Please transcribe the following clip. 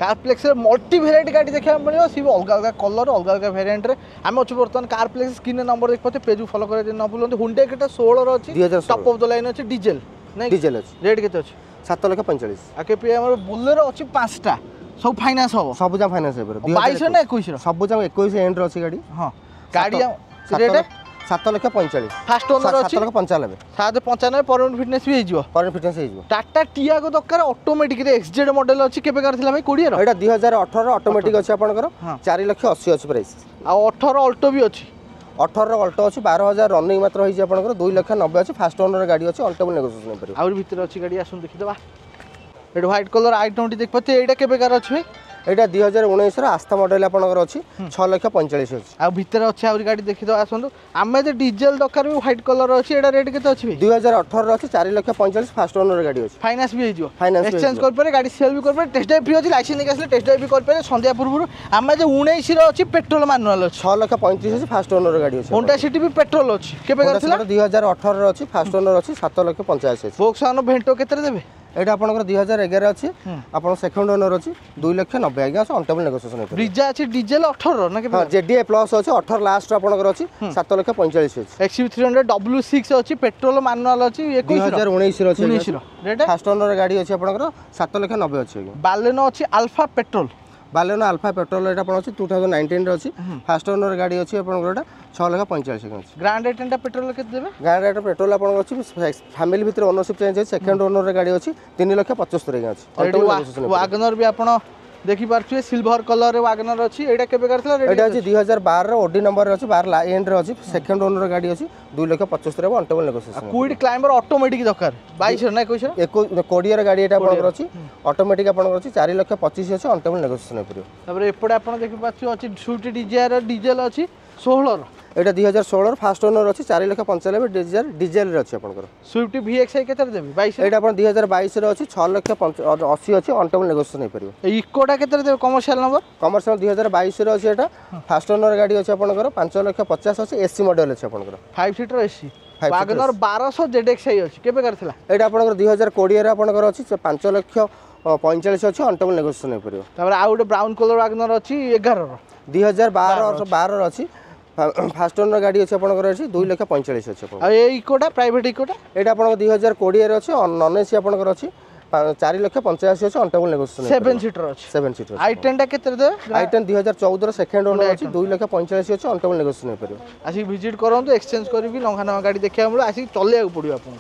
कारप्लेक्स multi variety गाड़ी देखा मिले सी अलग अलग कलर अलग अलग भेरिएंट रे आम अच्छे बर्तमान कारप्लेक्स स्क्रीन नंबर देख पाते पेज फॉलो कर न भूलते हुंडई केटा 16 रो अछि टॉप ऑफ द लाइन अछि डीजल नहीं डीजल अछि रेट केते अछि 7,45,000 आके पे हमर बोलेरो अछि 5टा सब फाइनेंस हो सब जा फाइनेंस हे 22 ना 21 रो सब जा 21 एंड रो अछि गाड़ी हां गाड़ी रेट 7,45,000 फास्ट ओनर अछि 7,95,000 795 परमानेंट फिटनेस भी हेजियो परमानेंट फिटनेस हे जो टाटा टियागो दरकार ऑटोमेटिक रे एक्सजेड मॉडल अछि केबे कर थिला भाई 20 रो एटा 2018 ऑटोमेटिक अछि आपनकर 4,80,000 अछि प्राइस आ 18 अल्टो भी अछि 18 अल्टो अछि 12,000 रनिंग मात्र होई आपनकर 2,90,000 अछि फास्ट ओनर गाड़ी अछि अल्टो नेगोशिएशन पर और भीतर अछि गाड़ी आसुन देखि दबा एड व्हाइट कलर i20 देख पते एटा केबे कर अछि भाई एटा 2019 रो आस्था मॉडल आपनकर अछि 6,45,000 अछि आ भीतर अछि और गाड़ी देखि दो आसुन आमे जे डीजल दरकार भी व्हाइट कलर अछि एटा रेट केते अछि भाई 2018 रो अछि 4,45,000 फास्ट ओनर गाड़ी अछि फाइनेंस भी हेजियो फाइनेंस एक्सचेंज कर पारे गाड़ी सेल भी कर पारे टेस्ट ड्राइव फ्री अछि लाइसेंस लेके आसले टेस्ट ड्राइव भी कर पारे संध्या पूर्व आमे जे 19 रो अछि पेट्रोल मैनुअल अछि 6,35,000 अछि फास्ट ओनर गाड़ी अछि होंडा सिटी भी पेट्रोल अछि केबे करथिला 2018 रो अछि फास्ट ओनर अछि 7,85,000 अछि वोक्सवागन भेंटो केते देबे एटा आपनकर 2011 अछि आपन सेकंड ओनर अछि 2,90,000 आज्ञा अनटेबल नेगोशिएशन हे ब्रिजा अछि डीजल 18 ना केबे हां जेडीए प्लस अछि 18 लास्ट आपनकर अछि 7,45,000 अछि XC300 W6 अछि पेट्रोल मैनुअल अछि 2019 रो अछि 19 रो रेट फास्ट ओनर गाड़ी अछि आपनकर 7,90,000 अछि बालेनो अछि alpha petrol Baleno alpha petrol एटा अपन अछि 2019 रो अछि फास्ट ओनर गाड़ी अछि आपनकर एटा 6,45,000 अछि ग्रैंड एटेंडा पेट्रोल केते देबे ग्रैंड रेट पेट्रोल आपन अछि फैमिली भीतर ओनरशिप चेंज अछि सेकंड ओनर रे गाड़ी अछि 3,75,000 अछि वागनर भी आपण देखि पारछे सिल्वर कलर रे वागनर अछि एटा केबे करथला रेडी एटा अछि 2012 रो ओडी नंबर अछि 12 एंड रे अछि सेकंड ओनर गाड़ी अछि 2,75,000 रे अनटेबल नेगोशिएशन क्विड क्लाइंबर ऑटोमेटिक दरकार 22 ना 21 कोडियर गाड़ी एटा आपन अछि ऑटोमेटिक आपन अछि 4,25,000 अछि अनटेबल नेगोशिएशन हे परियो तबरे एपडे आपण देखि पारछे अछि स्विफ्ट डिजायर डीजल अछि 16 रो एटा 2016 फास्ट ओनर अछि 4,95,000 डीजल रे अछि आपनकर स्विफ्ट VXI केते देबे 22 एटा अपन 2022 रे अछि 6,80,000 अछि अनटेबल नेगोशिएशन हे परियो इकोडा केते देबे कमर्शियल नंबर कमर्शियल 2022 रे अछि एटा फास्ट ओनर गाड़ी अछि आपनकर 5,50,000 अछि एसी मॉडल अछि आपनकर 5 सीटर एसी वागनर 1200 ZXI अछि केबे करथला एटा आपनकर 2020 रे आपनकर अछि 5,45,000 अछि अनटेबल नेगोशिएशन हे परियो तबरे आ गुटे ब्राउन कलर वागनर अछि 11 रो 2012 रो अछि फास्ट ओनर गाड़ी अछि आपनकर अछि 2,45,000 अछि आपन आ ए इकोडा प्राइवेट इकोडा एटा आपनकर 2020 रे अछि नॉन एसी आपनकर अछि 4,85,000 अछि अनटेबल नेगोशिएशन 7 सीटर अछि 7 सीटर i10 टा केते देबे i10 2014 रो सेकंड ओनर अछि 2,45,000 अछि अनटेबल नेगोशिएशन हे परियो आसी विजिट करंतु एक्सचेंज करबी लंघा नवा गाड़ी देखिया मिलो आसी चलेया पड़ियो आपन।